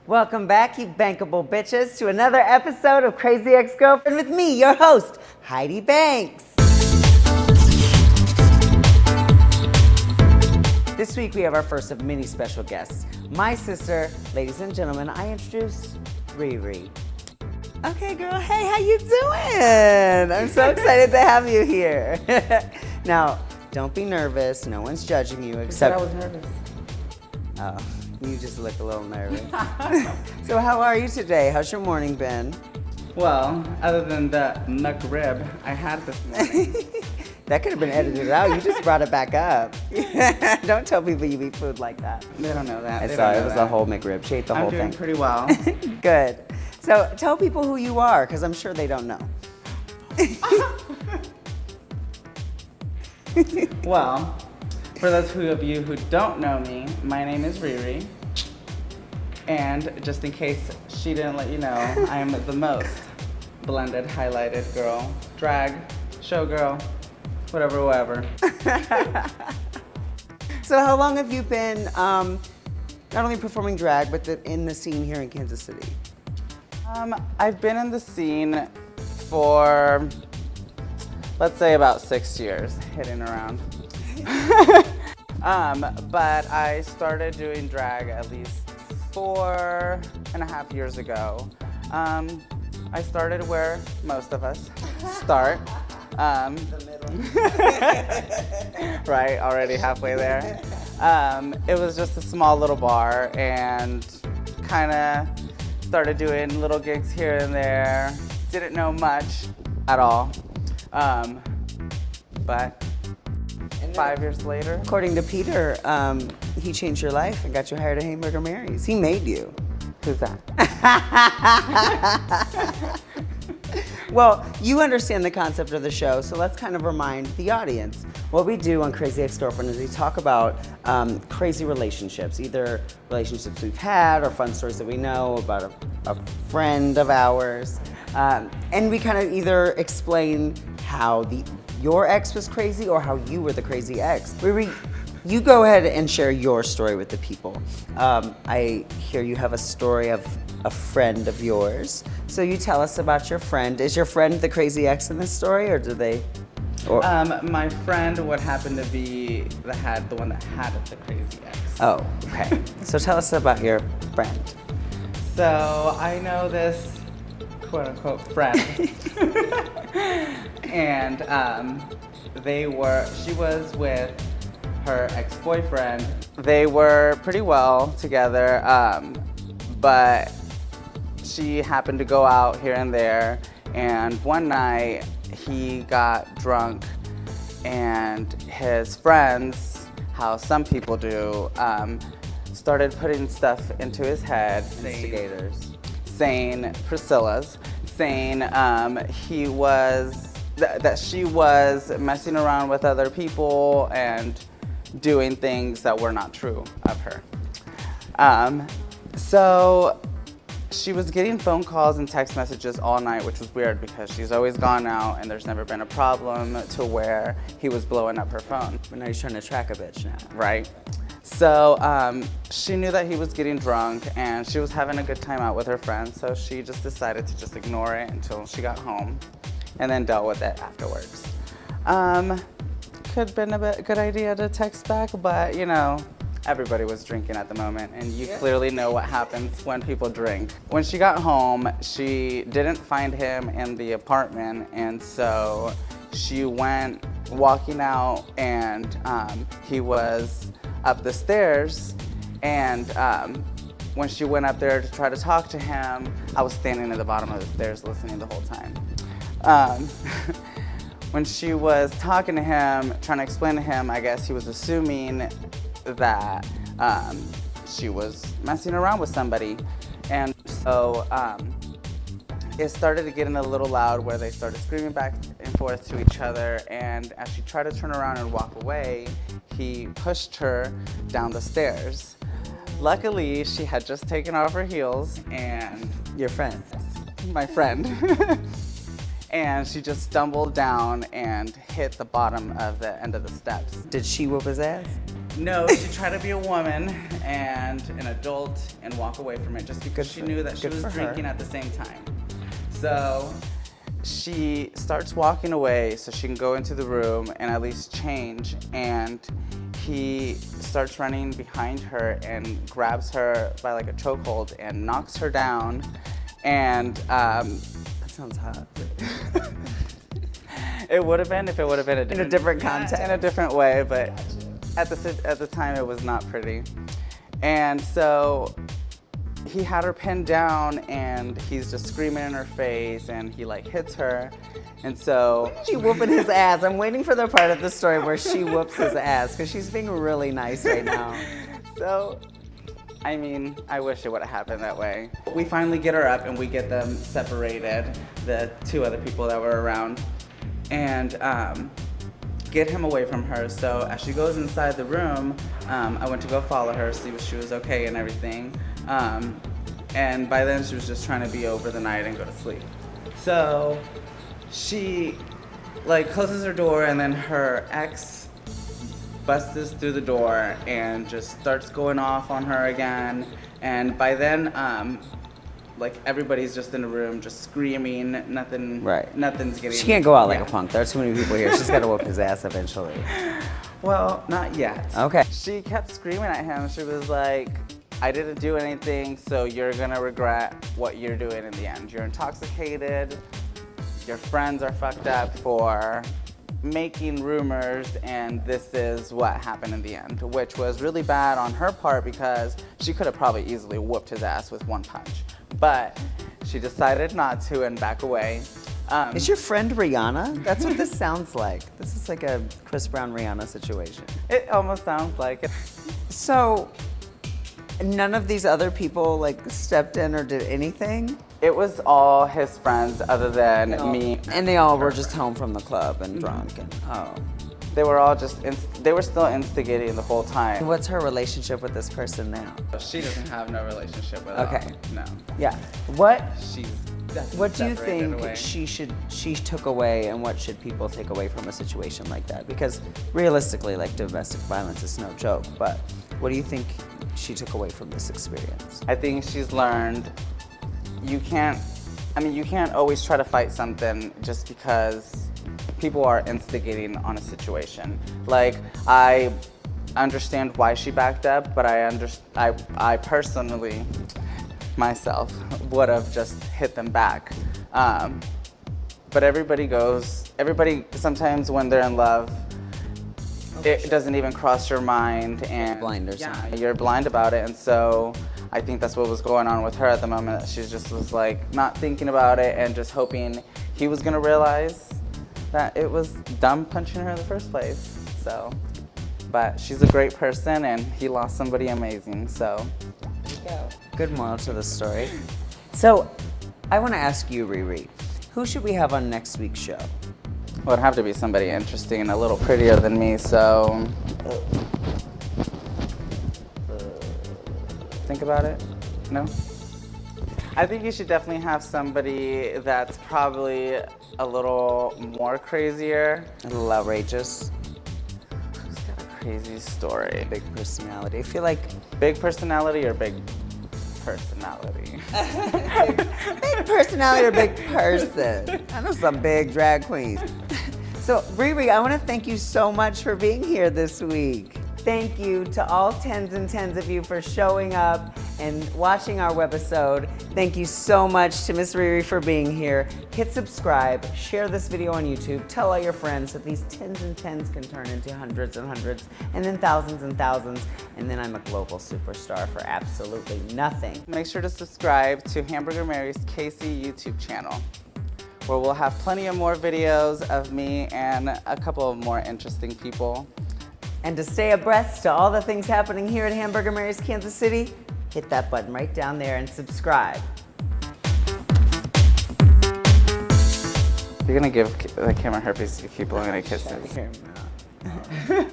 Welcome back, you bankable bitches, to another episode of Crazy Ex-Girlfriend with me, your host, Heidi Banks. This week we have our first of many special guests. My sister, ladies and gentlemen, I introduce RiiRii. Okay, girl, hey, how you doing? I'm so excited to have you here. Now, don't be nervous. No one's judging you except... I was nervous. Oh, you just look a little nervous. So how are you today? How's your morning been? Well, other than the McRib I had this morning. That could have been edited out. You just brought it back up. Don't tell people you eat food like that. They don't know that. I saw it was a whole McRib. She ate the whole thing. I'm doing pretty well. Good. So tell people who you are, because I'm sure they don't know. Well, for those of you who don't know me, my name is RiiRii. And just in case she didn't let you know, I am the most blended, highlighted girl. Drag, showgirl, whatever. So how long have you been not only performing drag, but in the scene here in Kansas City? I've been in the scene for, let's say, about 6 years, hitting around. But I started doing drag at least 4.5 years ago. I started where most of us start. The middle. Right, already halfway there. It was just a small little bar and kind of started doing little gigs here and there. Didn't know much at all. But 5 years later. According to Peter, he changed your life and got you hired at Hamburger Mary's. He made you. Who's that? Well, you understand the concept of the show, so let's kind of remind the audience. What we do on Crazy Ex-Girlfriend is we talk about crazy relationships, either relationships we've had or fun stories that we know about a friend of ours. And we kind of either explain how your ex was crazy or how you were the crazy ex. You go ahead and share your story with the people. I hear you have a story of a friend of yours. So you tell us about your friend. Is your friend the crazy ex in this story, or do they? My friend would happen to be the one that had the crazy ex. Oh, okay. So tell us about your friend. So I know this quote unquote friend. And she was with her ex-boyfriend. They were pretty well together, but she happened to go out here and there, and one night he got drunk and his friends, how some people do, started putting stuff into his head. Instigators. Saying Priscilla's, saying that she was messing around with other people and doing things that were not true of her. So she was getting phone calls and text messages all night, which was weird because she's always gone out and there's never been a problem to where he was blowing up her phone. But now he's trying to track a bitch now. Right. So she knew that he was getting drunk and she was having a good time out with her friends, so she just decided to just ignore it until she got home and then dealt with it afterwards. Could have been a good idea to text back, but you know, everybody was drinking at the moment, and you clearly know what happens when people drink. When she got home, she didn't find him in the apartment, and so she went walking out, and he was up the stairs, and when she went up there to try to talk to him, I was standing at the bottom of the stairs listening the whole time. When she was talking to him, trying to explain to him, I guess he was assuming that she was messing around with somebody. And so it started getting a little loud where they started screaming back and forth to each other. And as she tried to turn around and walk away, he pushed her down the stairs. Luckily, she had just taken off her heels and... Your friend. My friend. And she just stumbled down and hit the bottom of the end of the steps. Did she whoop his ass? No, she tried to be a woman and an adult and walk away from it just because she knew that she was drinking at the same time. So she starts walking away so she can go into the room and at least change, and he starts running behind her and grabs her by like a chokehold and knocks her down. And That sounds hot. it would have been if it would have been In a different context. in a different way, but at the time it was not pretty. And so he had her pinned down and he's just screaming in her face and he like hits her. And so She whooping his ass. I'm waiting for the part of the story where she whoops his ass because she's being really nice right now. So, I mean, I wish it would have happened that way. We finally get her up and we get them separated, the two other people that were around, and get him away from her. So as she goes inside the room, I went to go follow her, see if she was okay and everything. And by then she was just trying to be over the night and go to sleep. So she like closes her door and then her ex busts through the door and just starts going off on her again. And by then, like everybody's just in the room, just screaming. Nothing's getting. She can't go out like a punk. There's too many people here. She's got to whoop his ass eventually. Well, not yet. Okay. She kept screaming at him. She was like, I didn't do anything, so you're gonna regret what you're doing in the end. You're intoxicated. Your friends are fucked up for making rumors, and this is what happened in the end, which was really bad on her part because she could have probably easily whooped his ass with one punch. But she decided not to and back away. Is your friend Rihanna? That's what this sounds like. This is like a Chris Brown Rihanna situation. It almost sounds like it. So, none of these other people like stepped in or did anything? It was all his friends other than me. And they all were just home from the club and drunk and They were all just, they were still instigating the whole time. What's her relationship with this person now? She doesn't have no relationship with Okay. No. Yeah. What She's definitely What do you separated think away. she took away, and what should people take away from a situation like that? Because realistically, like domestic violence is no joke, but what do you think she took away from this experience? I think she's learned you can't always try to fight something just because people are instigating on a situation. Like, I understand why she backed up, but I personally, myself, would have just hit them back. But everybody sometimes when they're in love, it doesn't even cross your mind, and Blind or something. you're blind about it. And so I think that's what was going on with her at the moment. She just was like not thinking about it and just hoping he was gonna realize that it was dumb punching her in the first place. So, but she's a great person and he lost somebody amazing, so. Good moral to the story. So, I want to ask you, RiiRii, who should we have on next week's show? Well, it'd have to be somebody interesting and a little prettier than me, so. Think about it? No? I think you should definitely have somebody that's probably a little more crazier. A little outrageous, Who's got a crazy story? big personality. I feel like Big personality or big personality? big personality or big person. I know some big drag queens. So, RiiRii, I want to thank you so much for being here this week. Thank you to all tens and tens of you for showing up and watching our webisode. Thank you so much to Miss RiiRii for being here. Hit subscribe, share this video on YouTube, tell all your friends that these tens and tens can turn into hundreds and hundreds, and then thousands and thousands, and then I'm a global superstar for absolutely nothing. Make sure to subscribe to Hamburger Mary's KC YouTube channel, where we'll have plenty of more videos of me and a couple of more interesting people. And to stay abreast to all the things happening here at Hamburger Mary's Kansas City, hit that button right down there and subscribe. You're gonna give the camera herpes if you keep blowing a kisses. Here, no.